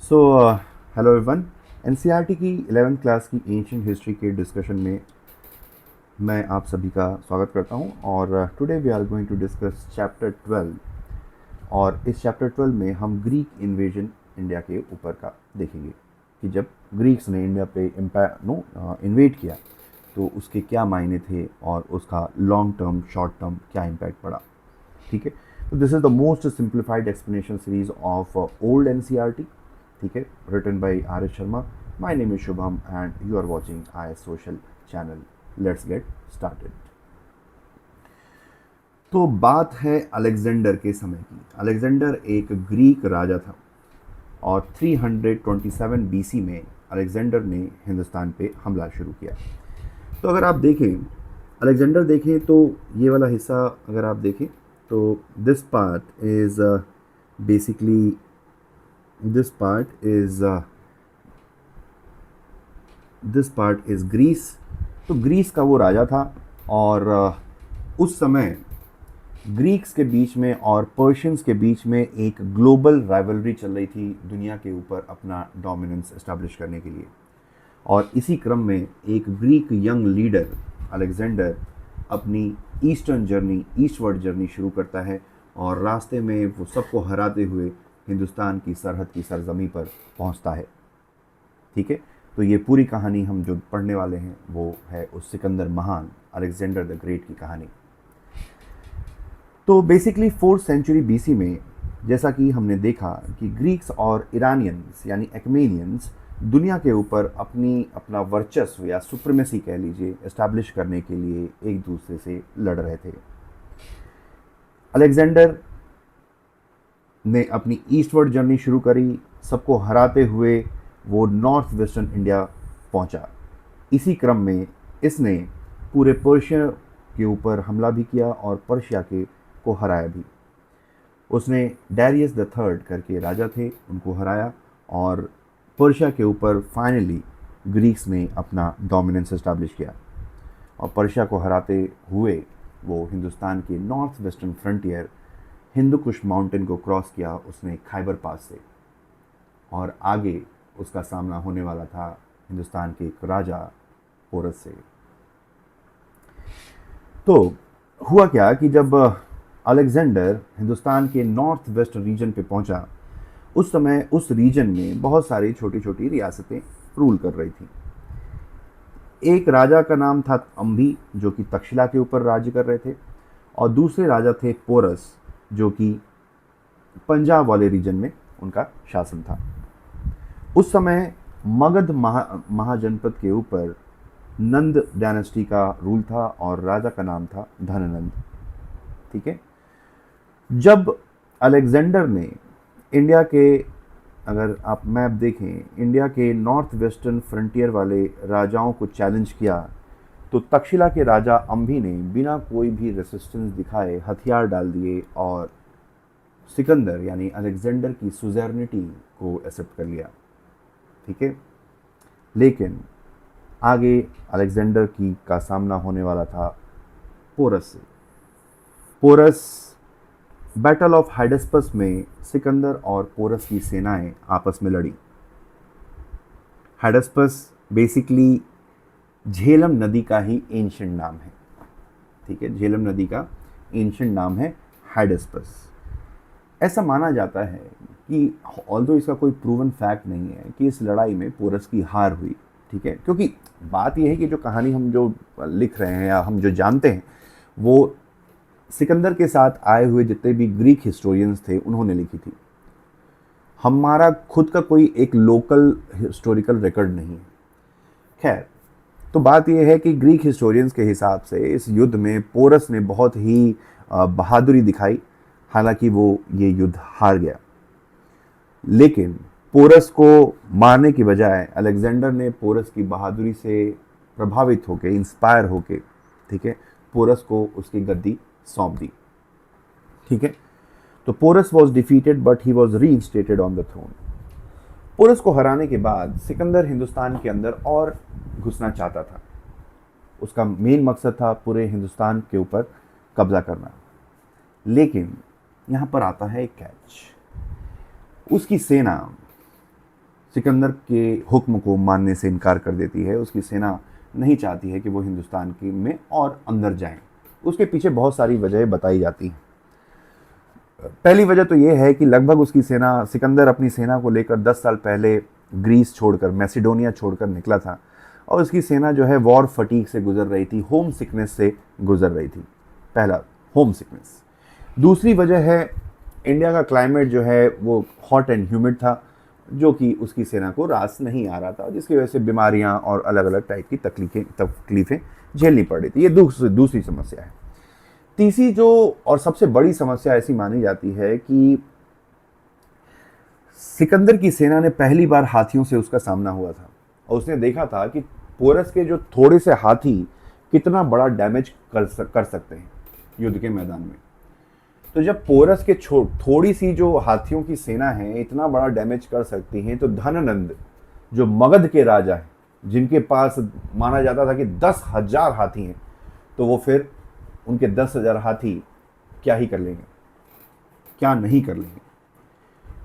So hello everyone. NCERT की 11th class की ancient history के डिस्कशन में मैं आप सभी का स्वागत करता हूं और today we are going to discuss chapter 12। और इस चैप्टर 12 में हम ग्रीक इन्वेजन इंडिया के ऊपर का देखेंगे कि जब ग्रीक्स ने इंडिया पे इन्वेट किया तो उसके क्या मायने थे और उसका लॉन्ग टर्म शॉर्ट टर्म क्या इम्पैक्ट पड़ा। ठीक है, तो this is the most simplified explanation series of old NCERT. ठीक है, written by R S Sharma. My name is Shubham and you are watching I S social channel. Let's get started. तो बात है अलेक्जेंडर के समय की। अलेक्जेंडर एक ग्रीक राजा था और 327 बीसी में अलेक्जेंडर ने हिंदुस्तान पे हमला शुरू किया। तो अगर आप देखें, अलेक्जेंडर देखें तो ये वाला हिस्सा अगर आप देखें तो this part is basically this part is this part is Greece. तो ग्रीस का वो राजा था और उस समय ग्रीक्स के बीच में और पर्शियंस के बीच में एक ग्लोबल राइवलरी चल रही थी दुनिया के ऊपर अपना डोमिनेंस एस्टैब्लिश करने के लिए। और इसी क्रम में एक ग्रीक यंग लीडर अलेक्जेंडर अपनी ईस्टवर्ड जर्नी शुरू करता है और रास्ते में वो सबको हराते हुए हिंदुस्तान की सरहद की सरजमी पर पहुंचता है। ठीक है, तो ये पूरी कहानी हम जो पढ़ने वाले हैं वो है उस सिकंदर महान, अलेक्जेंडर द ग्रेट की कहानी। तो बेसिकली 4th सेंचुरी बीसी में जैसा कि हमने देखा कि ग्रीक्स और ईरानियंस यानी एक्मेनियंस दुनिया के ऊपर अपना वर्चस्व या सुप्रीमेसी कह लीजिए एस्टैब्लिश करने के लिए एक दूसरे से लड़ रहे थे। अलेक्जेंडर ने अपनी ईस्टवर्ड जर्नी शुरू करी, सबको हराते हुए वो नॉर्थ वेस्टर्न इंडिया पहुंचा। इसी क्रम में इसने पूरे पर्शिया के ऊपर हमला भी किया और पर्शिया के को हराया भी। उसने डैरियस द थर्ड करके राजा थे, उनको हराया और पर्शिया के ऊपर फाइनली ग्रीक्स ने अपना डोमिनेंस एस्टैब्लिश किया। और पर्शिया को हराते हुए वो हिंदुस्तान के north western frontier Hindu Kush mountain को क्रॉस किया उसने खैबर पास से, और आगे उसका सामना होने वाला था हिंदुस्तान के एक राजा पोरस से। तो हुआ क्या कि जब अलेक्जेंडर हिंदुस्तान के नॉर्थ वेस्ट रीजन पे पहुंचा, उस समय उस रीजन में बहुत सारी छोटी छोटी रियासतें रूल कर रही थी। एक राजा का नाम था अंबी जो कि तक्षशिला के ऊपर राज्य कर रहे थे, और दूसरे राजा थे पोरस जो कि पंजाब वाले रीजन में उनका शासन था। उस समय मगध महाजनपद के ऊपर नंद डायनेस्टी का रूल था और राजा का नाम था धननंद। ठीक है, जब अलेक्जेंडर ने इंडिया के, अगर आप मैप देखें, इंडिया के नॉर्थ वेस्टर्न फ्रंटियर वाले राजाओं को चैलेंज किया तो तक्षशिला के राजा अंबी ने बिना कोई भी रेसिस्टेंस दिखाए हथियार डाल दिए और सिकंदर यानी अलेक्जेंडर की सुजेरनिटी को एक्सेप्ट कर लिया। ठीक है, लेकिन आगे अलेक्जेंडर की का सामना होने वाला था पोरस से। पोरस बैटल ऑफ हाइडस्पस में सिकंदर और पोरस की सेनाएं आपस में लड़ी। हाइडस्पस बेसिकली झेलम नदी का ही एंशिएंट नाम है। ठीक है, झेलम नदी का एंशिएंट नाम है हाइडस्पस। ऐसा माना जाता है कि ऑल्दो इसका कोई प्रूवन फैक्ट नहीं है कि इस लड़ाई में पोरस की हार हुई। ठीक है, क्योंकि बात यह है कि जो कहानी हम जो लिख रहे हैं या हम जो जानते हैं वो सिकंदर के साथ आए हुए जितने भी ग्रीक हिस्टोरियंस थे उन्होंने लिखी थी। हमारा खुद का कोई एक लोकल हिस्टोरिकल रिकॉर्ड नहीं है। खैर, तो बात यह है कि ग्रीक हिस्टोरियंस के हिसाब से इस युद्ध में पोरस ने बहुत ही बहादुरी दिखाई, हालांकि वो ये युद्ध हार गया। लेकिन पोरस को मारने की बजाय अलेक्जेंडर ने पोरस की बहादुरी से प्रभावित होकर, इंस्पायर होकर, ठीक है, पोरस को उसकी गद्दी सौंप दी। ठीक है, तो Porus was defeated but he was reinstated on the throne. Porus को हराने के बाद सिकंदर हिंदुस्तान के अंदर और घुसना चाहता था। उसका मेन मकसद था पूरे हिंदुस्तान के ऊपर कब्जा करना। लेकिन यहाँ पर आता है एक कैच। उसकी सेना सिकंदर के हुक्म को मानने से इनकार कर देती है। उसकी सेना नहीं चाहती है कि वो हिंदुस्तान की में और अंदर जाएं। उसके पीछे बहुत सारी वजहें बताई जाती हैं। पहली वजह तो ये है कि लगभग उसकी सेना, सिकंदर अपनी सेना को लेकर 10 साल पहले ग्रीस छोड़कर, मैसिडोनिया छोड़कर निकला था और उसकी सेना जो है वॉर फटीक से गुजर रही थी, होम सिकनेस से गुजर रही थी। पहला, होम सिकनेस। दूसरी वजह है इंडिया का क्लाइमेट जो है वो हॉट एंड ह्यूमिड था, जो कि उसकी सेना को रास नहीं आ रहा था, जिसकी वजह से बीमारियां और अलग अलग टाइप की तकलीफें झेलनी पड़ रही थी। ये दूसरी समस्या है। तीसरी जो और सबसे बड़ी समस्या ऐसी मानी जाती है कि सिकंदर की सेना ने पहली बार हाथियों से उसका सामना हुआ था और उसने देखा था कि पोरस के जो थोड़े से हाथी कितना बड़ा डैमेज कर सकते हैं युद्ध के मैदान में। तो जब पोरस के थोड़ी सी जो हाथियों की सेना है इतना बड़ा डैमेज कर सकती है, तो धननंद जो मगध के राजा हैं, जिनके पास माना जाता था कि 10,000 हाथी हैं, तो वो फिर उनके 10,000 हाथी क्या ही कर लेंगे, क्या नहीं कर लेंगे।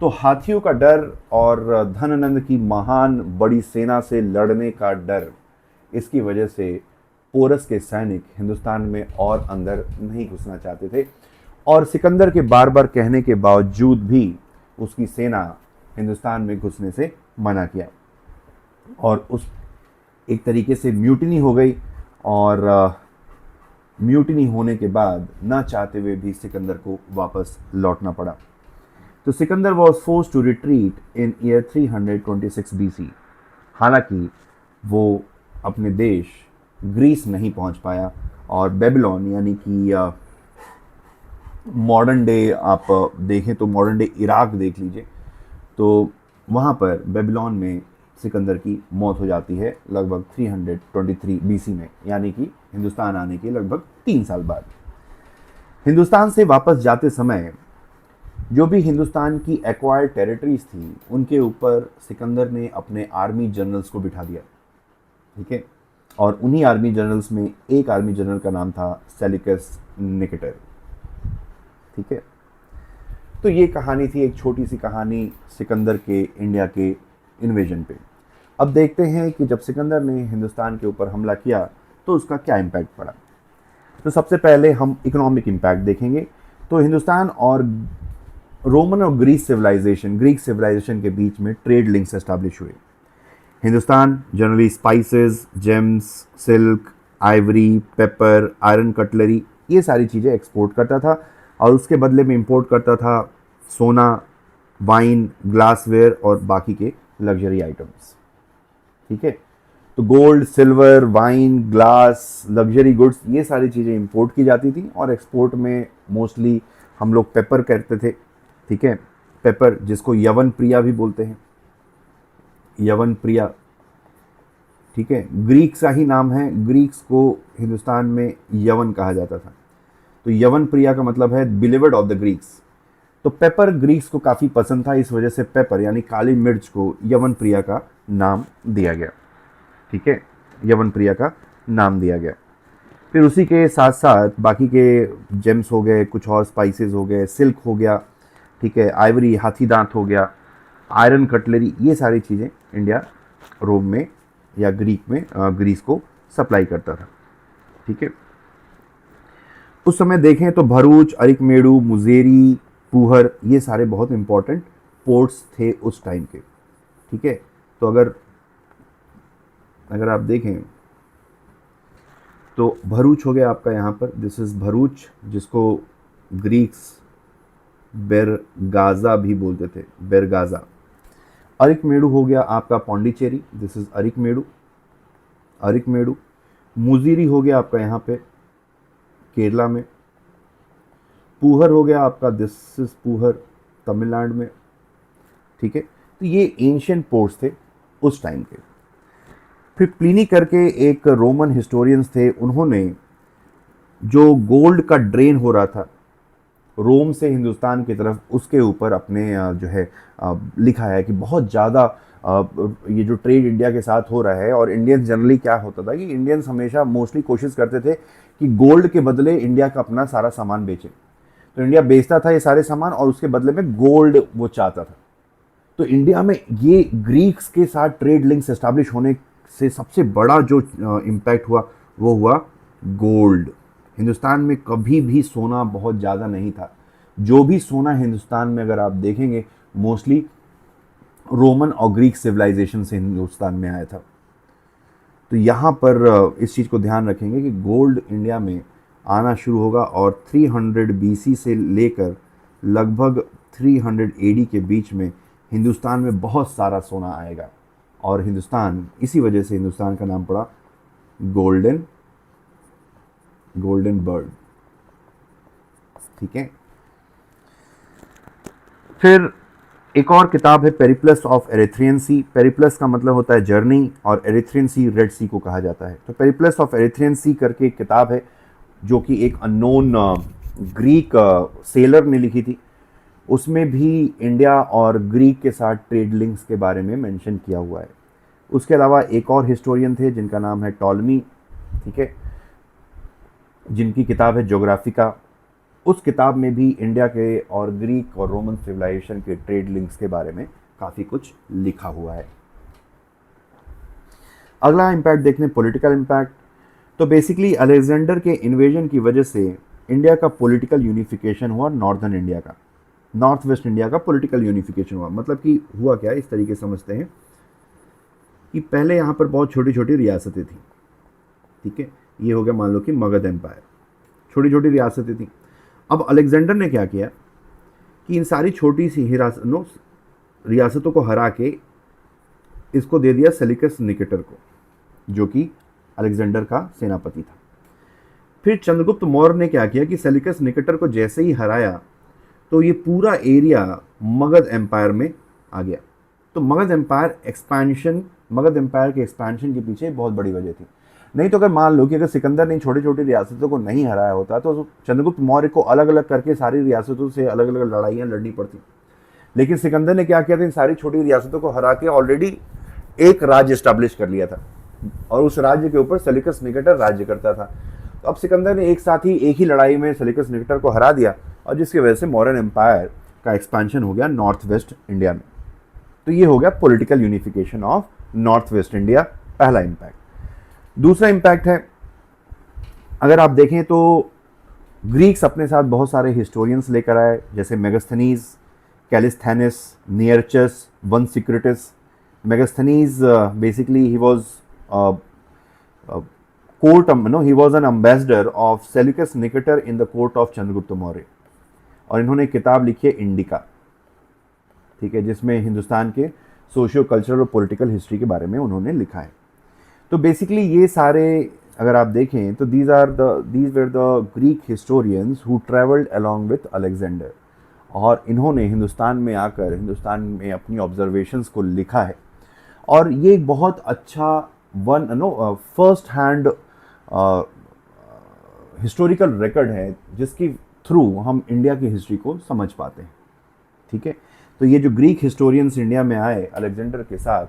तो हाथियों का डर और धननंद की महान बड़ी सेना से लड़ने का डर, इसकी वजह से पोरस के सैनिक हिंदुस्तान में और अंदर नहीं घुसना चाहते थे और सिकंदर के बार बार कहने के बावजूद भी उसकी सेना हिंदुस्तान में घुसने से मना किया और उस एक तरीके से म्यूटिनी हो गई और म्यूटिनी होने के बाद ना चाहते हुए भी सिकंदर को वापस लौटना पड़ा। तो Sikandar was force to retreat in year 326 BC। हालांकि वो अपने देश ग्रीस नहीं पहुंच पाया और बेबीलोन, यानी कि मॉडर्न डे आप देखें तो मॉडर्न डे इराक देख लीजिए, तो वहाँ पर बेबीलोन में सिकंदर की मौत हो जाती है लगभग 323 BC में, यानी कि हिंदुस्तान आने के लगभग 3 साल बाद। हिंदुस्तान से वापस जाते समय जो भी हिंदुस्तान की एक्वायर्ड टेरिटरीज थी उनके ऊपर सिकंदर ने अपने आर्मी जनरल्स को बिठा दिया, ठीक है। और उन्हीं आर्मी जनरल्स में एक आर्मी जनरल का नाम था सेलिकस निकेटर, ठीक है। तो ये कहानी थी, एक छोटी सी कहानी सिकंदर के इंडिया के इन्वेजन पे। अब देखते हैं कि जब सिकंदर ने हिंदुस्तान के ऊपर हमला किया तो उसका क्या इम्पैक्ट पड़ा। तो सबसे पहले हम इकोनॉमिक इम्पैक्ट देखेंगे। तो हिंदुस्तान और रोमन और ग्रीक सिविलाइजेशन के बीच में ट्रेड लिंक्स एस्टैब्लिश हुए। Hindustan generally spices, James, silk, Ivory, paper, iron cutlery, ये सारी चीज़ें एक्सपोर्ट करता था और उसके बदले में इंपोर्ट करता था सोना, वाइन, ग्लासवेयर और बाकी के लग्जरी आइटम्स, ठीक है। तो gold, silver, wine, glass, luxury goods, ये सारी चीज़ें इंपोर्ट की जाती थी और एक्सपोर्ट में मोस्टली हम लोग पेपर करते थे, ठीक है। पेपर जिसको यवन प्रिया भी बोलते हैं, यवन प्रिया, ठीक है। ग्रीक सा ही नाम है, ग्रीक्स को हिंदुस्तान में यवन कहा जाता था। तो यवन प्रिया का मतलब है बिलीवर्ड ऑफ द ग्रीक्स। तो पेपर ग्रीक्स को काफ़ी पसंद था, इस वजह से पेपर यानी काली मिर्च को यवन प्रिया का नाम दिया गया, ठीक है। यवन प्रिया का नाम दिया गया। फिर उसी के साथ साथ बाकी के जेम्स हो गए, कुछ और स्पाइसेस हो गए, सिल्क हो गया, ठीक है, आइवरी, हाथी दांत हो गया, आयरन कटलरी, ये सारी चीज़ें इंडिया रोम में या ग्रीस को सप्लाई करता था, ठीक है। उस समय देखें तो भरूच, अरिकमेड़ू, मुजेरी, पूहर, ये सारे बहुत इंपॉर्टेंट पोर्ट्स थे उस टाइम के, ठीक है। तो अगर आप देखें तो भरूच हो गया आपका यहाँ पर, दिस इज़ भरूच, जिसको ग्रीक्स बेरगाजा भी बोलते थे, बेरगाजा। अरिकमेड़ू हो गया आपका पौंडीचेरी, दिस इज़ अरिकमेड़ू। मुजीरी हो गया आपका यहाँ पे केरला में। पूहर हो गया आपका, दिस इज पूहर, तमिलनाडु में, ठीक है। तो ये एंशियंट पोर्ट्स थे उस टाइम के। फिर प्लिनी करके एक रोमन हिस्टोरियंस थे, उन्होंने जो गोल्ड का ड्रेन हो रहा था रोम से हिंदुस्तान की तरफ, उसके ऊपर अपने जो है लिखा है कि बहुत ज़्यादा ये जो ट्रेड इंडिया के साथ हो रहा है। और इंडियंस जनरली क्या होता था कि इंडियंस हमेशा मोस्टली कोशिश करते थे कि गोल्ड के बदले इंडिया का अपना सारा सामान बेचे। तो इंडिया बेचता था ये सारे सामान और उसके बदले में गोल्ड वो चाहता था। तो इंडिया में ये ग्रीक्स के साथ ट्रेड लिंक्स एस्टैब्लिश होने से सबसे बड़ा जो इम्पैक्ट हुआ वो हुआ गोल्ड। हिंदुस्तान में कभी भी सोना बहुत ज़्यादा नहीं था। जो भी सोना हिंदुस्तान में अगर आप देखेंगे मोस्टली रोमन और ग्रीक सिविलाइजेशन से हिंदुस्तान में आया था। तो यहाँ पर इस चीज़ को ध्यान रखेंगे कि गोल्ड इंडिया में आना शुरू होगा और 300 बीसी से लेकर लगभग 300 एडी के बीच में हिंदुस्तान में बहुत सारा सोना आएगा। और हिंदुस्तान, इसी वजह से हिंदुस्तान का नाम पड़ा गोल्डन बर्ड। ठीक है। फिर एक और किताब है Periplus of Erythraean Sea. Periplus का मतलब होता है जर्नी और एरिथ्रियन सी रेड सी को कहा जाता है। तो पेरिप्लस ऑफ एरिथ्रियन सी करके एक किताब है जो कि एक अननोन ग्रीक सेलर ने लिखी थी। उसमें भी इंडिया और ग्रीक के साथ ट्रेड लिंक्स के बारे में मेंशन किया हुआ है। उसके अलावा एक और हिस्टोरियन थे जिनका नाम है टॉलमी, ठीक है, जिनकी किताब है ज्योग्राफिका। उस किताब में भी इंडिया के और ग्रीक और रोमन सिविलाइजेशन के ट्रेड लिंक्स के बारे में काफ़ी कुछ लिखा हुआ है। अगला इम्पैक्ट देखने पॉलिटिकल इम्पैक्ट। तो बेसिकली अलेक्जेंडर के इन्वेजन की वजह से इंडिया का पॉलिटिकल यूनिफिकेशन हुआ, नॉर्दर्न इंडिया का, नॉर्थ वेस्ट इंडिया का पॉलिटिकल यूनिफिकेशन हुआ। मतलब कि हुआ क्या, इस तरीके से समझते हैं कि पहले यहाँ पर बहुत छोटी छोटी रियासतें थी। ठीक है, ये हो गया मान लो कि मगध एम्पायर, छोटी छोटी रियासतें थी। अब अलेक्जेंडर ने क्या किया कि इन सारी छोटी सी रियासतों को हरा के इसको दे दिया सेल्यूकस निकेटर को, जो कि अलेक्जेंडर का सेनापति था। फिर चंद्रगुप्त मौर्य ने क्या किया कि सेल्यूकस निकेटर को जैसे ही हराया तो ये पूरा एरिया मगध एम्पायर में आ गया। तो मगध एम्पायर के एक्सपेंशन के पीछे बहुत बड़ी वजह थी। नहीं तो अगर मान लो कि अगर सिकंदर ने छोटी छोटी रियासतों को नहीं हराया होता तो चंद्रगुप्त मौर्य को अलग अलग करके सारी रियासतों से अलग अलग लड़ाइयाँ लड़नी पड़ती। लेकिन सिकंदर ने क्या किया था, इन सारी छोटी रियासतों को हरा के ऑलरेडी एक राज्य स्टैब्लिश कर लिया था और उस राज्य के ऊपर सेल्यूकस निकेटर राज्य करता था। तो अब सिकंदर ने एक ही लड़ाई में सेल्यूकस निकेटर को हरा दिया और जिसकी वजह से मौर्यन एम्पायर का एक्सपेंशन हो गया नॉर्थ वेस्ट इंडिया में। तो ये हो गया political unification of north west India, पहला इम्पैक्ट। दूसरा इम्पैक्ट है, अगर आप देखें तो ग्रीक्स अपने साथ बहुत सारे हिस्टोरियंस लेकर आए, जैसे Megasthenes, Callisthenes, Nearchus, Onesicritus. Megasthenes basically he was he was an ambassador of Seleucus Nicator in the court of Chandragupta Maurya. और इन्होंने किताब लिखी है इंडिका, ठीक है, जिसमें हिंदुस्तान के सोशियो कल्चरल और पॉलिटिकल हिस्ट्री के बारे में उन्होंने लिखा है। तो बेसिकली ये सारे अगर आप देखें तो these were the Greek historians who travelled along with Alexander, और इन्होंने हिंदुस्तान में आकर हिंदुस्तान में अपनी ऑब्जर्वेशंस को लिखा है। और ये एक बहुत अच्छा फर्स्ट हैंड हिस्टोरिकल रिकॉर्ड है जिसकी थ्रू हम इंडिया की हिस्ट्री को समझ पाते हैं। ठीक है, तो ये जो ग्रीक हिस्टोरियंस इंडिया में आए अलेक्जेंडर के साथ,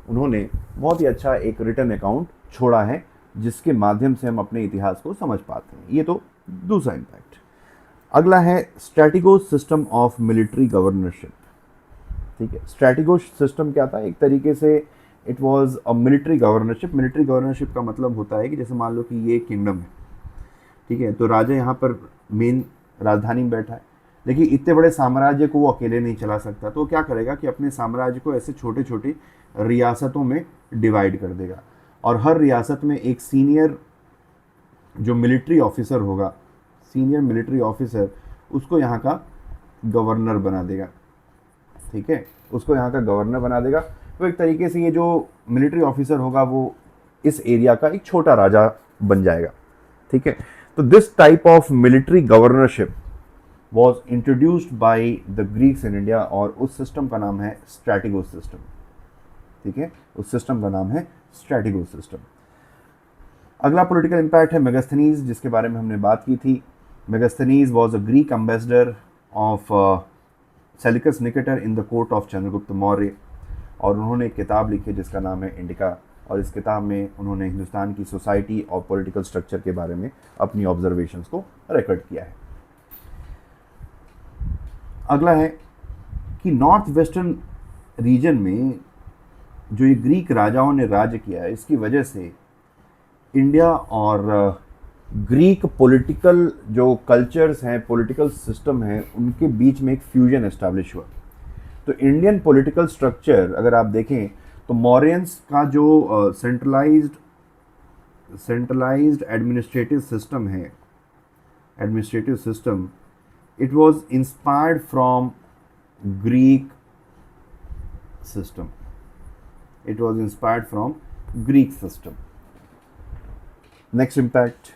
उन्होंने बहुत ही अच्छा एक रिटन अकाउंट छोड़ा है जिसके माध्यम से हम अपने इतिहास को समझ पाते हैं। ये तो दूसरा इम्पैक्ट। अगला है स्ट्रैटिगो सिस्टम ऑफ मिलिट्री गवर्नरशिप। ठीक है, स्ट्रैटिगो सिस्टम क्या था, एक तरीके से it was a military governorship. Military governorship का मतलब होता है कि जैसे मान लो कि ये किंगडम है, ठीक है, तो राजा यहाँ पर मेन राजधानी में बैठा है, लेकिन इतने बड़े साम्राज्य को वो अकेले नहीं चला सकता। तो क्या करेगा कि अपने साम्राज्य को ऐसे छोटे छोटे रियासतों में डिवाइड कर देगा और हर रियासत में एक सीनियर जो मिलिट्री ऑफिसर होगा, सीनियर मिलिट्री ऑफिसर, उसको यहाँ का गवर्नर बना देगा। ठीक है, उसको यहाँ का गवर्नर बना देगा। तो एक तरीके से ये जो मिलिट्री ऑफिसर होगा वो इस एरिया का एक छोटा राजा बन जाएगा। ठीक है, तो this type of military governorship was introduced by the Greeks in India और उस सिस्टम का नाम है स्ट्रैटिगो सिस्टम। ठीक है, उस सिस्टम का नाम है स्ट्रैटिगो सिस्टम। अगला पॉलिटिकल इम्पैक्ट है मेगास्थनीज, जिसके बारे में हमने बात की थी। Megasthenes was a Greek ambassador of Seleucus Nicator in the court of Chandragupta Maurya, और उन्होंने एक किताब लिखी जिसका नाम है इंडिका, और इस किताब में उन्होंने हिंदुस्तान की सोसाइटी और पॉलिटिकल स्ट्रक्चर के बारे में अपनी ऑब्जर्वेशंस को रिकॉर्ड किया है। अगला है कि नॉर्थ वेस्टर्न रीजन में जो ये ग्रीक राजाओं ने राज्य किया है, इसकी वजह से इंडिया और ग्रीक पॉलिटिकल जो कल्चर्स हैं, पॉलिटिकल सिस्टम है, उनके बीच में एक फ्यूजन एस्टैब्लिश हुआ। तो इंडियन पॉलिटिकल स्ट्रक्चर अगर आप देखें तो मौर्यंस का जो centralised administrative system, it was inspired from Greek system. It was inspired from Greek system. Next impact,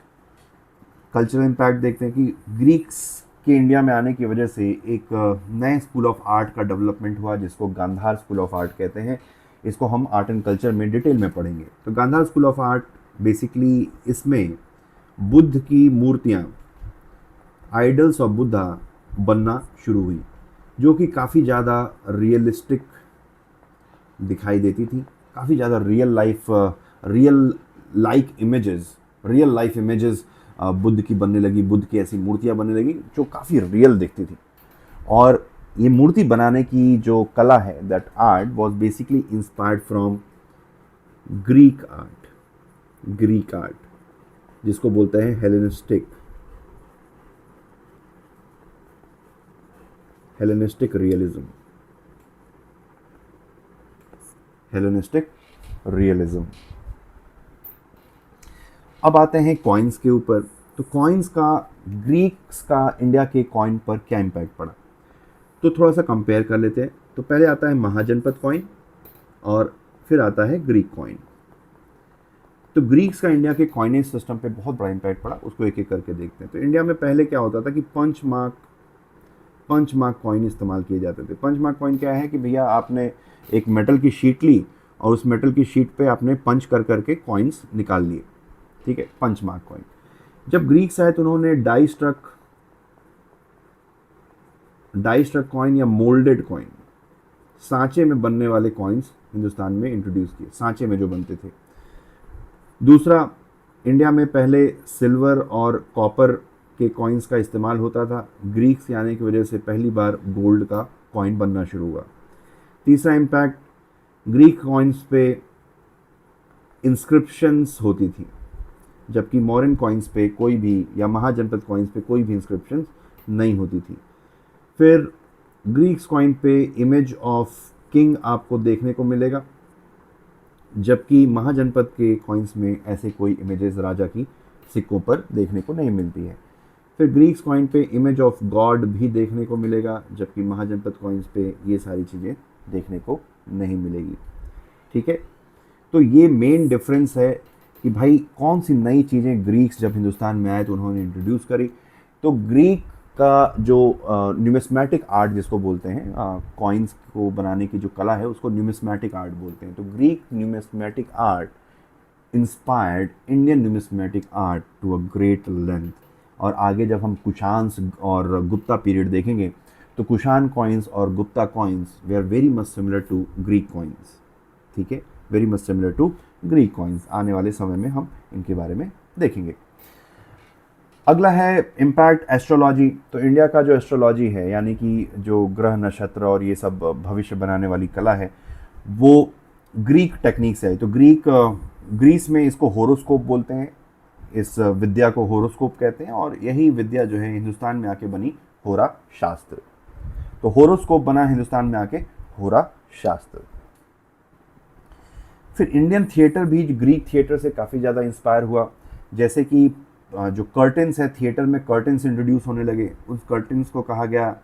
cultural impact देखते हैं कि ग्रीक्स के इंडिया में आने की वजह से एक नए स्कूल ऑफ आर्ट का डेवलपमेंट हुआ, जिसको गांधार स्कूल ऑफ आर्ट कहते हैं। इसको हम आर्ट एंड कल्चर में डिटेल में पढ़ेंगे। तो Gandhara school of art basically, इसमें बुद्ध की मूर्तियाँ, आइडल्स ऑफ बुद्धा बनना शुरू हुई, जो कि काफ़ी ज़्यादा रियलिस्टिक दिखाई देती थी। काफ़ी ज़्यादा रियल लाइफ इमेजेस बुद्ध की बनने लगी, बुद्ध की ऐसी मूर्तियाँ बनने लगी जो काफ़ी रियल दिखती थी। और ये मूर्ति बनाने की जो कला है, that art was basically inspired from Greek art, जिसको बोलते हैं हेलेनिस्टिक रियलिज्म। अब आते हैं कॉइन्स के ऊपर। तो कॉइन्स का ग्रीक्स का इंडिया के कॉइन पर क्या इम्पैक्ट पड़ा, तो थोड़ा सा कंपेयर कर लेते हैं। तो पहले आता है महाजनपद कॉइन और फिर आता है ग्रीक कॉइन। तो ग्रीक्स का इंडिया के कॉइनेज सिस्टम पे बहुत बड़ा इम्पैक्ट पड़ा, उसको एक एक करके देखते हैं। तो इंडिया में पहले क्या होता था कि पंच मार्क कॉइन इस्तेमाल किए जाते थे। पंच मार्क कॉइन क्या है कि भैया आपने एक मेटल की शीट ली और उस मेटल की शीट पे आपने पंच कर करके कॉइन्स निकाल लिए, ठीक है, पंच मार्क कॉइन। जब ग्रीक्स आए तो उन्होंने डाई स्ट्रक कॉइन या मोल्डेड कॉइन, सांचे में बनने वाले कॉइन्स हिंदुस्तान में इंट्रोड्यूस किए, सांचे में जो बनते थे। दूसरा, इंडिया में पहले सिल्वर और कॉपर के कॉइन्स का इस्तेमाल होता था। ग्रीक्स के आने की वजह से पहली बार गोल्ड का कॉइन बनना शुरू हुआ। तीसरा इम्पैक्ट, ग्रीक कॉइन्स पे इंस्क्रिप्शंस होती थी, जबकि मॉडर्न कॉइन्स पे कोई भी, या महाजनपद कॉइन्स पे कोई भी इंस्क्रिप्शंस नहीं होती थी। फिर ग्रीक्स कॉइन पे इमेज ऑफ किंग आपको देखने को मिलेगा, जबकि महाजनपद के कॉइन्स में ऐसे कोई इमेजेस राजा की सिक्कों पर देखने को नहीं मिलती है। फिर ग्रीक्स कॉइन पे इमेज ऑफ गॉड भी देखने को मिलेगा, जबकि महाजनपद कॉइन्स पे ये सारी चीज़ें देखने को नहीं मिलेगी, ठीक है। तो ये मेन डिफरेंस है कि भाई कौन सी नई चीज़ें ग्रीक्स जब हिंदुस्तान में आए तो उन्होंने इंट्रोड्यूस करी। तो ग्रीक का जो न्यूमिस्मैटिक आर्ट जिसको बोलते हैं, कॉइन्स को बनाने की जो कला है उसको न्यूमिस्मैटिक आर्ट बोलते हैं। तो Greek numismatic art inspired Indian numismatic art to a great length. और आगे जब हम कुषाण और गुप्ता पीरियड देखेंगे तो कुषाण कॉइन्स और Gupta coins they are very much similar to Greek coins, ठीक है, very much similar to Greek coins. आने वाले समय में हम इनके बारे में देखेंगे। अगला है इम्पैक्ट एस्ट्रोलॉजी। तो इंडिया का जो एस्ट्रोलॉजी है, यानी कि जो ग्रह नक्षत्र और ये सब भविष्य बनाने वाली कला है, वो ग्रीक टेक्निक से है। तो ग्रीस में इसको होरोस्कोप बोलते हैं, इस विद्या को होरोस्कोप कहते हैं, और यही विद्या जो है हिंदुस्तान में आके बनी होरा शास्त्र। तो होरोस्कोप बना हिंदुस्तान में आके होरा शास्त्र। फिर इंडियन थिएटर भी ग्रीक थिएटर से काफ़ी ज़्यादा इंस्पायर हुआ। जैसे कि जो कर्टन्स है, थिएटर में कर्टन्स इंट्रोड्यूस होने लगे, उस कर्टन्स को कहा गया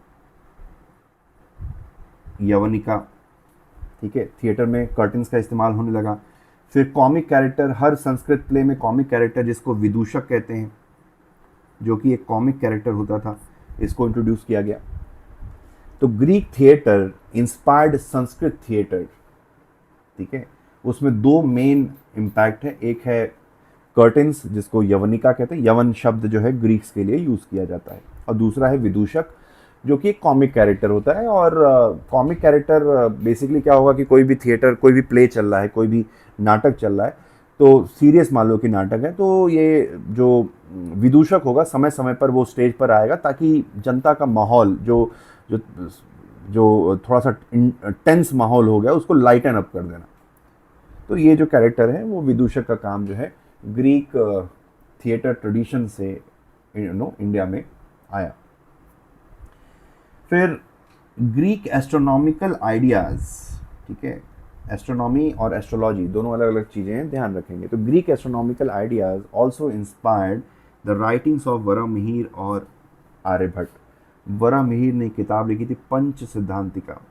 यवनिका, ठीक है। थिएटर में कर्टन्स का इस्तेमाल होने लगा। फिर कॉमिक कैरेक्टर, हर संस्कृत प्ले में कॉमिक कैरेक्टर जिसको विदूषक कहते हैं, जो कि एक कॉमिक कैरेक्टर होता था, इसको इंट्रोड्यूस किया गया। तो Greek theatre inspired Sanskrit theatre, ठीक है। उसमें दो मेन इम्पैक्ट है, एक है कर्टन्स जिसको यवनिका कहते हैं, यवन शब्द जो है ग्रीक्स के लिए यूज़ किया जाता है, और दूसरा है विदूषक जो कि एक कॉमिक कैरेक्टर होता है। और कॉमिक कैरेक्टर बेसिकली क्या होगा कि कोई भी थिएटर, कोई भी प्ले चल रहा है, कोई भी नाटक चल रहा है, तो सीरियस मान लो कि नाटक है, तो ये जो विदूषक होगा समय समय पर वो स्टेज पर आएगा ताकि जनता का माहौल, जो जो थोड़ा सा टेंस माहौल हो गया उसको लाइटन अप कर देना। तो ये जो कैरेक्टर है वो विदूषक का काम जो है ग्रीक थिएटर ट्रेडिशन से इंडिया में आया। फिर ग्रीक एस्ट्रोनॉमिकल आइडियाज़, ठीक है, एस्ट्रोनॉमी और एस्ट्रोलॉजी दोनों अलग अलग चीज़ें हैं, ध्यान रखेंगे। तो Greek astronomical ideas also inspired the writings of Varahamihira और आर्यभट्ट। वराहमिहिर ने किताब लिखी थी पंच सिद्धांतिका,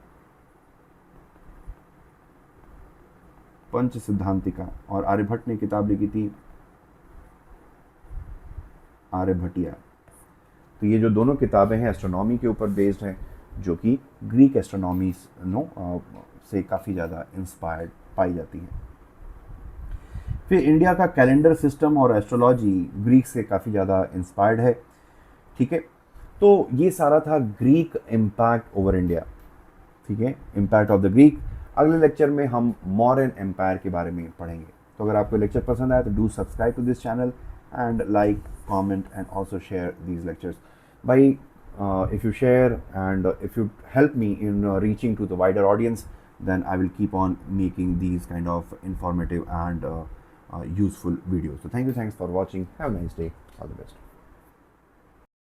पंच सिद्धांतिका, और आर्यभट्ट ने किताब लिखी थी आर्यभटिया। तो ये जो दोनों किताबें हैं एस्ट्रोनॉमी के ऊपर बेस्ड हैं, जो कि ग्रीक एस्ट्रोनॉमी से काफ़ी ज़्यादा इंस्पायर्ड पाई जाती हैं। फिर इंडिया का कैलेंडर सिस्टम और एस्ट्रोलॉजी ग्रीक से काफ़ी ज़्यादा इंस्पायर्ड है, ठीक है। तो ये सारा था ग्रीक इम्पैक्ट ओवर इंडिया, ठीक है, इम्पैक्ट ऑफ द ग्रीक। अगले लेक्चर में हम मौर्यन एम्पायर के बारे में पढ़ेंगे। तो अगर आपको लेक्चर पसंद आया तो do subscribe to this channel and like, comment and also share these lectures. By if you share and if you help me in reaching to the wider audience, then I will keep on making these kind of informative and useful videos. So thanks for watching. Have a nice day. All the best.